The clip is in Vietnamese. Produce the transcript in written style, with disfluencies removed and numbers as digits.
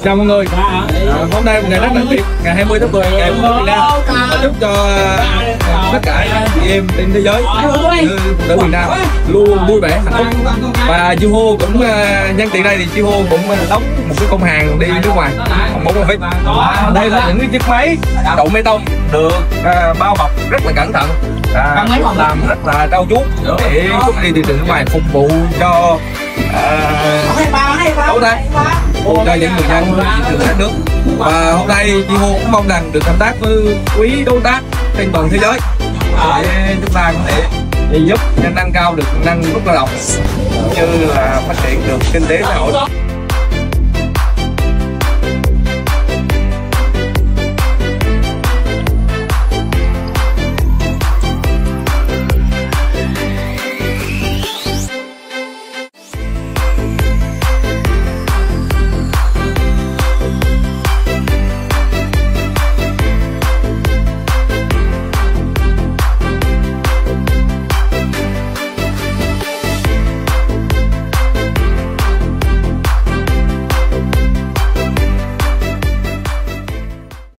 Chào mọi người, hôm nay một ngày rất đặc biệt, ngày 20 tháng 10, ngày Phụ nữ Việt Nam. Chúc cho tất cả chị em trên thế giới như phụ nữ Việt Nam luôn vui vẻ, hạnh phúc. Và Chiho cũng nhân tiện đây thì Chiho cũng đóng một cái công hàng đi nước ngoài, không có phép. Đây là những cái chiếc máy trộn bê tông được bao bọc rất là cẩn thận, làm rất là trau chuốt để xuất đi thị trường nước ngoài, phục vụ cho đấu giá cho những người dân thị trường các nước. Và hôm nay Chiho cũng mong rằng được hợp tác với quý đối tác trên toàn thế giới để chúng ta có thể giúp nâng cao được năng suất lao động cũng như là phát triển được kinh tế xã hội.